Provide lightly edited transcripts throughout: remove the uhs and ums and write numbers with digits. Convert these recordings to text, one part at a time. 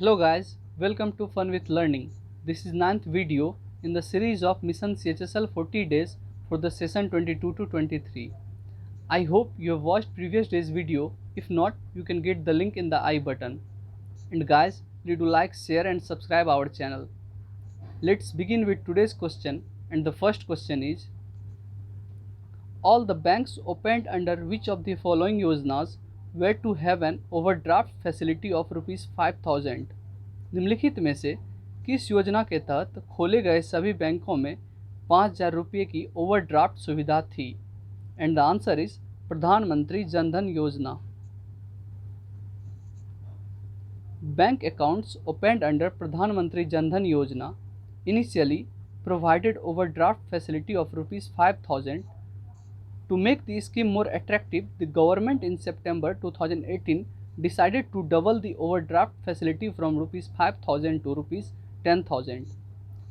Hello guys, welcome to Fun with Learning. This is ninth video in the series of Mission CHSL 40 days for the session 22 to 23. I hope you have watched previous day's video. If not, you can get the link in the I button. And guys, please do like, share and subscribe our channel. Let's begin with today's question, and the first question is: all the banks opened under which of the following योजनाs were to have an overdraft facility of ₹5,000? निम्नलिखित में से किस योजना के तहत खोले गए सभी बैंकों में 5,000 रुपये की ओवरड्राफ्ट सुविधा थी? एंड द आंसर इज प्रधानमंत्री जनधन योजना. Bank accounts opened under Pradhan Mantri Jan Dhan Yojana initially provided overdraft facility of ₹5,000. To make the scheme more attractive, the government in September 2018 decided to double the overdraft facility from ₹5,000 to ₹10,000.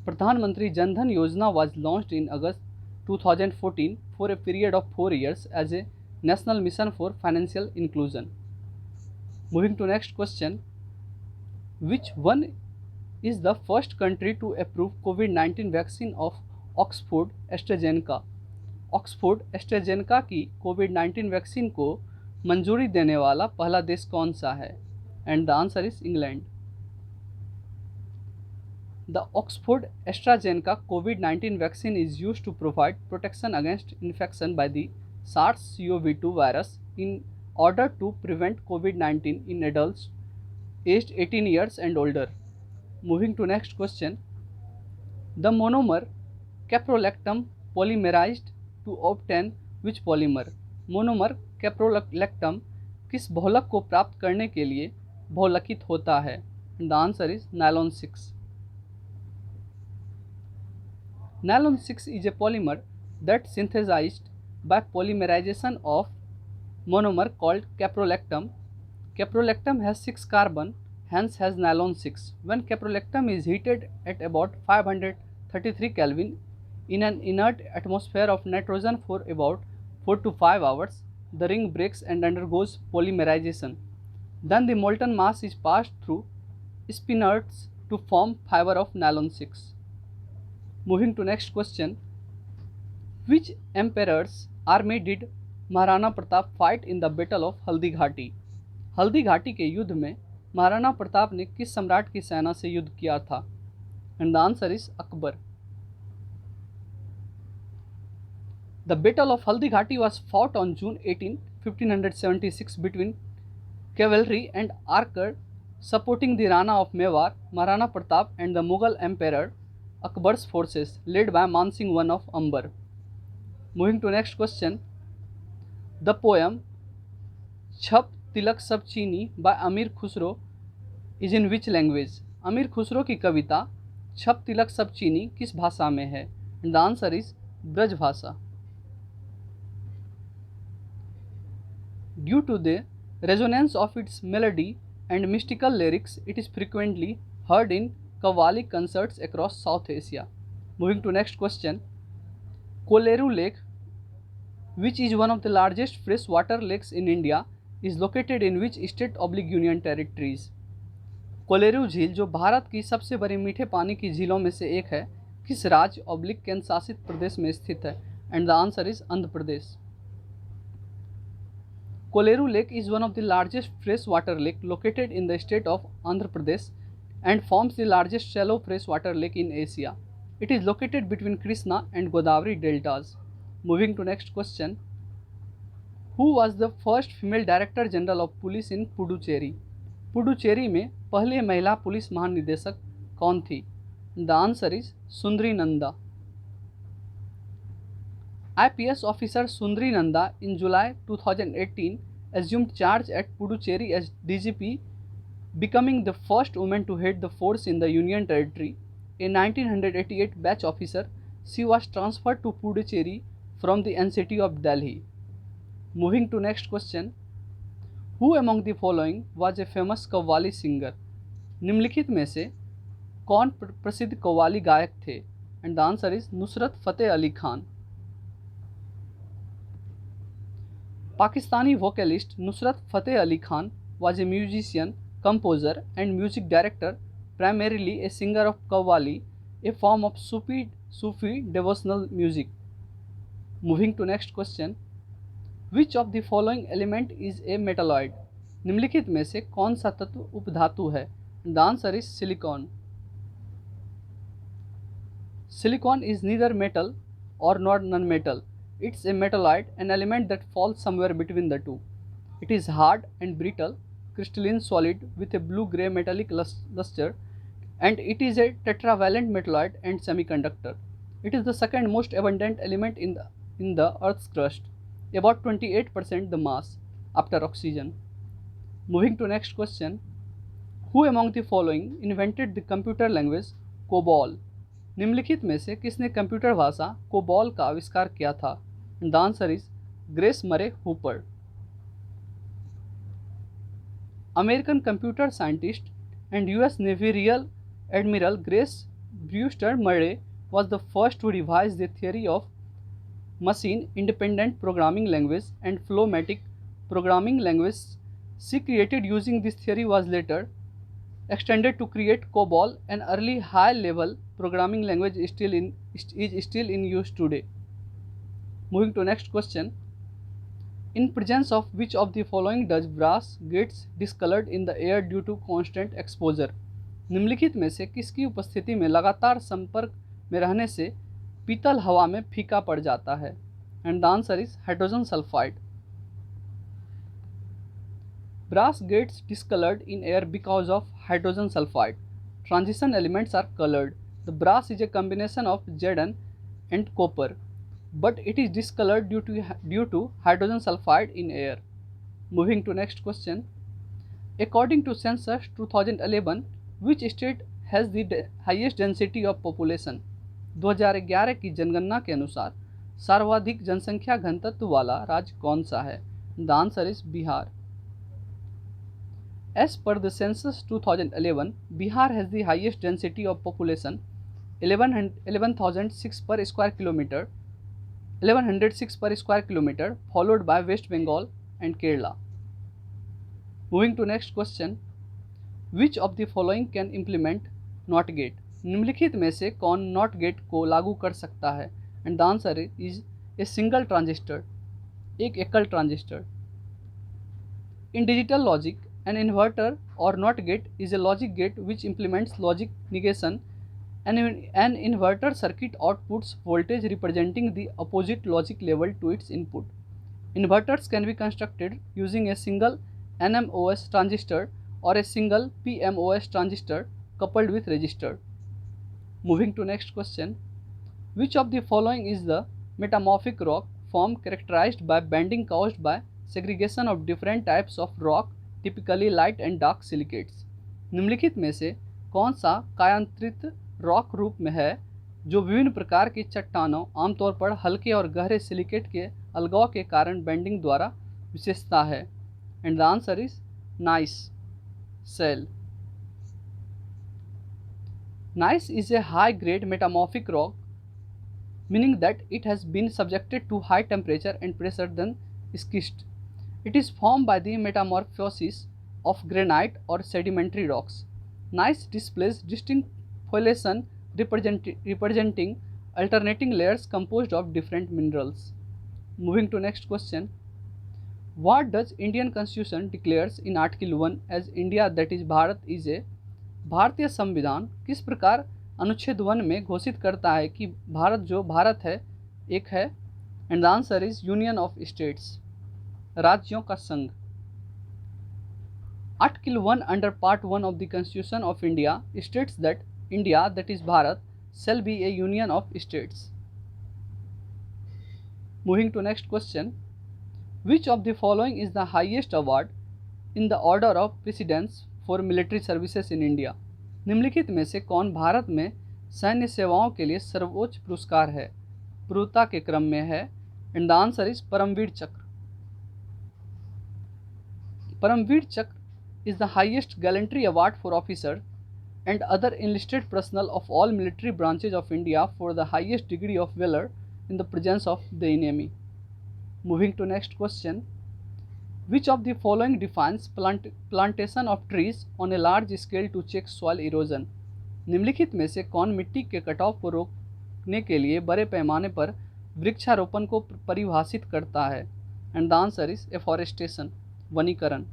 Pradhan Mantri Jan Dhan Yojana was launched in August 2014 for a period of 4 years as a national mission for financial inclusion. Moving to next question: which one is the first country to approve COVID-19 vaccine of Oxford AstraZeneca? Oxford AstraZeneca की कोविड-19 vaccine को मंजूरी देने वाला पहला देश कौन सा है? And the answer is England. The Oxford AstraZeneca कोविड-19 vaccine is used to provide protection against infection by the SARS-CoV-2 virus in order to prevent COVID-19 in adults aged 18 years and older. Moving to next question: the monomer caprolactam polymerized to obtain which polymer? Monomer caprolactam किस बहुलक को प्राप्त करने के लिए बहुलकित होता है? The answer is nylon 6. Nylon 6 is a polymer that synthesized by polymerization of monomer called caprolactam. Caprolactam has 6 carbon, hence has nylon 6. When caprolactam is heated at about 533 Kelvin in an inert atmosphere of nitrogen for about 4 to 5 hours, the ring breaks and undergoes polymerization. Then the molten mass is passed through spinners to form fiber of nylon 6. Moving to next question: which emperor's army did Maharana Pratap fight in the battle of Haldi Ghati? Haldi Ghati के युद्ध में महाराणा प्रताप ने किस सम्राट की सेना से युद्ध किया था? And the answer is Akbar. The battle of Haldi Ghati was fought on June 18, 1576 between cavalry and archer supporting the Rana of Mewar, Maharana Pratap, and the Mughal Emperor Akbar's forces led by Mansingh I of Amber. Moving to next question: the poem Chhap Tilak Sab Chini by Amir Khusro is in which language? अमीर खुसरो की कविता छप तिलक सब चीनी किस भाषा में है? The answer is Braj भाषा. Due to the resonance of its melody and mystical lyrics, it is frequently heard in Qawwali concerts across South Asia. Moving to next question: Koleru Lake, which is one of the largest freshwater lakes in India, is located in which state/union territories? Kolleru झील, जो भारत की सबसे बड़ी मीठे पानी की झीलों में से एक है, किस राज्य/केंद्र शासित प्रदेश में स्थित है? And the answer is Andhra Pradesh. Koleru Lake is one of the largest freshwater lake located in the state of Andhra Pradesh and forms the largest shallow freshwater lake in Asia. It is located between Krishna and Godavari deltas. Moving to next question: who was the first female Director General of Police in Puducherry? Puducherry में पहले महिला police महानिदेशक कौन थी? The answer is Sundari Nanda. IPS officer Sundri Nanda in July 2018 assumed charge at Puducherry as DGP, becoming the first woman to head the force in the Union Territory. A 1988 batch officer, she was transferred to Puducherry from the NCT of Delhi. Moving to next question: who among the following was a famous qawwali singer? निम्नलिखित में से कौन प्रसिद्ध कव्वाली गायक थे? And the answer is Nusrat Fateh Ali Khan. Pakistani vocalist Nusrat Fateh Ali Khan was a musician, composer, and music director, primarily a singer of Qawwali, a form of Sufi devotional music. Moving to next question. Which of the following element is a metalloid? निम्नलिखित में से कौन सा तत्व उपधातु है? The answer is silicon. Silicon is neither metal or nor non-metal. It's a metalloid, an element that falls somewhere between the two. It is hard and brittle, crystalline solid with a blue-gray metallic luster, and it is a tetravalent metalloid and semiconductor. It is the second most abundant element in the Earth's crust, about 28% the mass after oxygen. Moving to next question. Who among the following invented the computer language COBOL? निम्नलिखित में से किसने computer भाषा COBOL का आविष्कार किया था? The answer is grace मरे Hooper. American computer scientist and US navy real admiral grace Brewster मरे was the first to revise the theory of machine independent programming language and flowmatic programming language she created using this theory was later extended to create COBOL, an early high-level programming language is still in use today. Moving to next question. In presence of which of the following does brass gets discolored in the air due to constant exposure? निम्नलिखित में से किसकी उपस्थिति में लगातार संपर्क में रहने से पीतल हवा में फीका पड़ जाता है? And the answer is hydrogen sulphide. Brass gets discolored in air because of hydrogen sulfide. Transition elements are colored. The brass is a combination of Zn and copper, but it is discolored due to hydrogen sulfide in air. Moving to next question. According to census 2011, which state has the highest density of population? 2011 की जनगणना के अनुसार सर्वाधिक जनसंख्या घनत्व वाला राज्य कौन सा है? The answer is Bihar. As per the census 2011, Bihar has the highest density of population, 11,006 per square kilometer, 1106 per square kilometer, followed by West Bengal and Kerala. Moving to next question. Which of the following can implement NOT gate? निम्नलिखित में से कौन NOT gate को लागू कर सकता है? And the answer is a single transistor, एक एकल transistor. In digital logic, an inverter or NOT gate is a logic gate which implements logic negation. An inverter circuit outputs voltage representing the opposite logic level to its input. Inverters can be constructed using a single NMOS transistor or a single PMOS transistor coupled with resistor. Moving to next question. Which of the following is the metamorphic rock form characterized by bending caused by segregation of different types of rock, typically light and dark silicates? निम्नलिखित में से कौन सा कायांतरित rock रूप में है जो विभिन्न प्रकार की चट्टानों, आमतौर पर हल्के और गहरे सिलिकेट के अलगाव के कारण बेंडिंग द्वारा विशेषता है? And the answer is gneiss cell. Gneiss is a high grade metamorphic rock, meaning that it has been subjected to high temperature and pressure than schist. It is formed by the metamorphosis of granite or sedimentary rocks. Gneiss displays distinct foliation representing alternating layers composed of different minerals. Moving to next question. What does Indian Constitution declares in Article 1 as India, that is Bharat, is a? भारतीय संविधान किस प्रकार अनुच्छेद 1 में घोषित करता है कि भारत जो भारत है एक है? And the answer is union of states, राज्यों का संघ. Article 1 under part 1 of the constitution of India states that India, that is Bharat, shall be a union of states. Moving to next question. Which of the following is the highest award in the order of precedence for military services in India? निम्नलिखित में से कौन भारत में सैन्य सेवाओं के लिए सर्वोच्च पुरस्कार है, पूर्वता के क्रम में है? And the answer is Paramvir Chakra. Paramvir Chakra is the highest gallantry award for officer and other enlisted personnel of all military branches of India for the highest degree of valor in the presence of the enemy. Moving to next question. Which of the following defines plantation of trees on a large scale to check soil erosion? निम्नलिखित में से कौन मिट्टी के कटाव को रोकने के लिए बड़े पैमाने पर वृक्षारोपण को परिभाषित करता है? And the answer is afforestation, वनीकरण।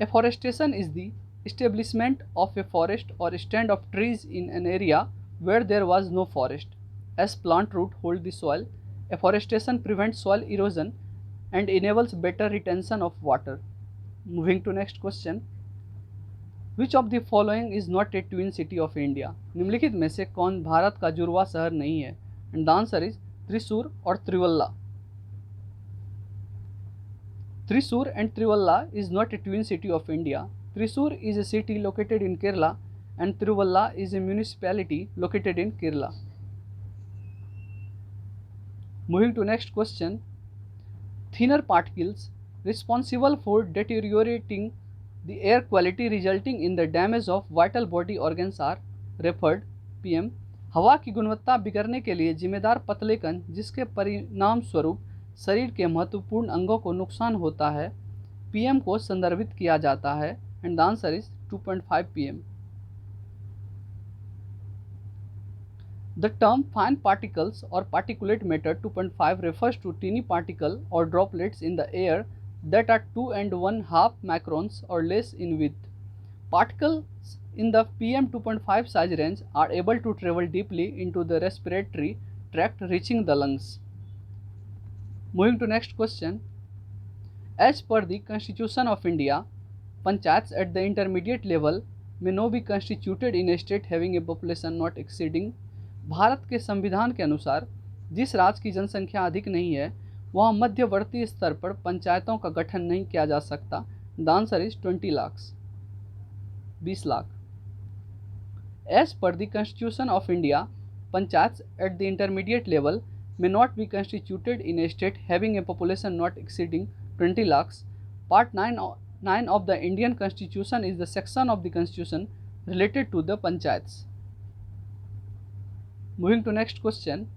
Afforestation is the establishment of a forest or stand of trees in an area where there was no forest. As plant root hold the soil, afforestation prevents soil erosion and enables better retention of water. Moving to next question. Which of the following is not a twin city of India? निम्नलिखित में से कौन भारत का जुड़वा शहर नहीं है? And the answer is Thrissur और त्रिवल्ला। Thrissur and Trivalla is not a twin city of India. Thrissur is a city located in Kerala and Trivalla is a municipality located in Kerala. Moving to next question. Thinner particles responsible for deteriorating the air quality resulting in the damage of vital body organs are referred PM. हवा की गुणवत्ता बिगड़ने के लिए जिम्मेदार पतले कण जिसके परिणाम स्वरूप शरीर के महत्वपूर्ण अंगों को नुकसान होता है, पीएम को संदर्भित किया जाता है। And the answer is 2.5 PM. The term fine particles और particulate matter 2.5 refers to teeny particle or droplets in the air that are 2 and 1/2 microns or less in width. Particles in the PM 2.5 size range are able to travel deeply into the respiratory tract, reaching the lungs. Moving to next question. As per the Constitution of India, panchayats at the intermediate level may not be constituted in a state having a population not exceeding. Bharat के संविधान के अनुसार जिस राज्य की जनसंख्या अधिक नहीं है वहाँ मध्यवर्ती स्तर पर पंचायतों का गठन नहीं किया जा सकता। The answer is 20 lakh, 20 lakh. As per the Constitution of India, panchayats at the intermediate level may not be constituted in a state having a population not exceeding 20 lakhs. Part 9 of the Indian Constitution is the section of the Constitution related to the panchayats. Moving to next question.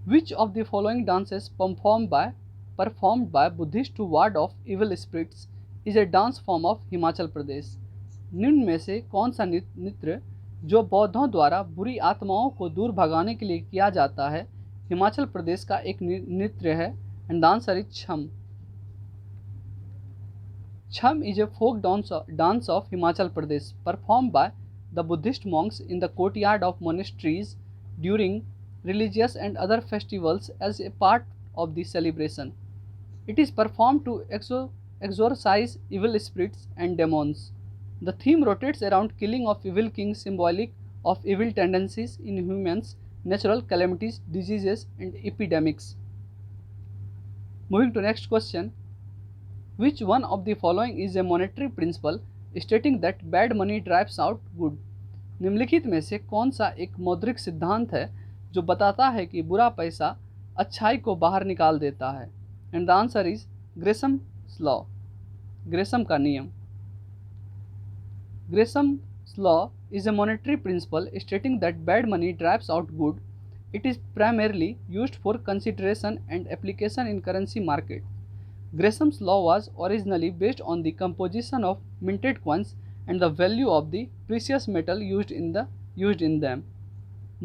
Which of the following dances performed by Buddhists to ward off evil spirits is a dance form of Himachal Pradesh? निम्न में से कौन सा नृत्य जो बौद्धों द्वारा बुरी आत्माओं को दूर भगाने के लिए किया जाता है हिमाचल प्रदेश का एक नृत्य है? And the answer is Chham. Chham is a folk dance of Himachal Pradesh perform by the Buddhist monks in the courtyard of monasteries during religious and other festivals as a part of the celebration. It is performed to exorcise evil spirits and demons. The theme rotates around killing of evil kings, symbolic of evil tendencies in humans, natural calamities, diseases and epidemics. Moving to next question. Which one of the following is a monetary principle stating that bad money drives out good? निम्नलिखित में से कौन सा एक मौद्रिक सिद्धांत है जो बताता है कि बुरा पैसा अच्छाई को बाहर निकाल देता है? And the answer is Gresham's law, Gresham का नियम। Gresham's law is a monetary principle stating that bad money drives out good. It is primarily used for consideration and application in currency market. Gresham's law was originally based on the composition of minted coins and the value of the precious metal used in them.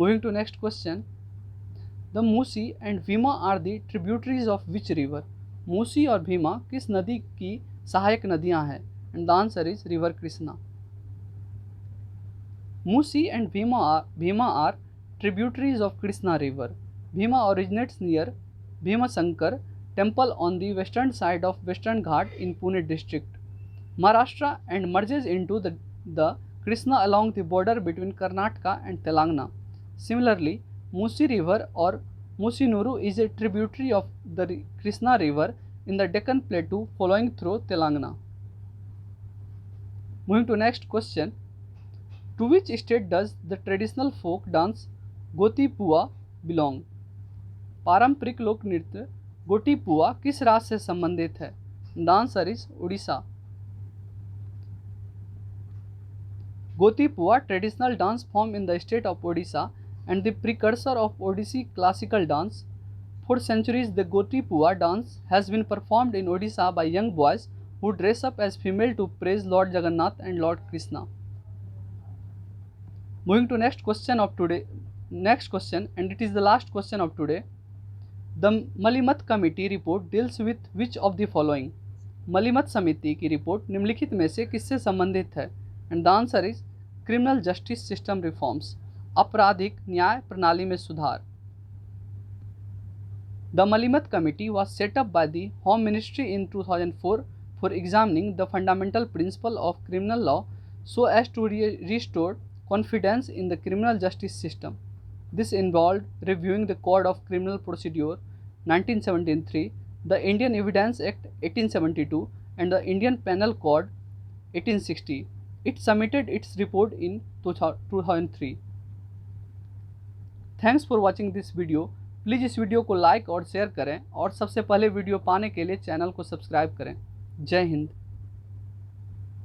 Moving to next question. The Musi and Bhima are the tributaries of which river? Musi और भीमा किस नदी की सहायक नदियां हैं? And the answer is river Krishna. Musi and Bhima are tributaries of Krishna river. Bhima originates near Bhimasankar temple on the western side of Western Ghat in Pune district, Maharashtra and merges into the Krishna along the border between Karnataka and Telangana. Similarly, Musi river or Musinuru is a tributary of the Krishna river in the Deccan Plateau flowing through Telangana. Moving to next question. To which state does the traditional folk dance गोती पुआ belong? पारंपरिक लोक नृत्य गोटी पुआ किस राज्य से संबंधित है? The answer is Orissa. Gotipua traditional dance form in the state of Odisha and the precursor of Odissi classical dance. For centuries, the Gotipua dance has been performed in Odisha by young boys who dress up as female to praise Lord Jagannath and Lord Krishna. Moving to next question, and it is the last question of today. The Malimath committee report deals with which of the following? Malimath समिति की report निम्नलिखित में से किससे संबंधित है? And the answer is criminal justice system reforms, आपराधिक न्याय प्रणाली में सुधार. The Malimat Committee was set up by the Home Ministry in 2004 for examining the fundamental principle of criminal law so as to restore confidence in the criminal justice system. This involved reviewing the Code of Criminal Procedure 1973, the Indian Evidence Act 1872, and the Indian Penal Code 1860. It submitted its report in 2003. Thanks for watching this video. Please इस video को like और share करें और सबसे पहले video पाने के लिए चैनल को सब्सक्राइब करें. जय हिंद.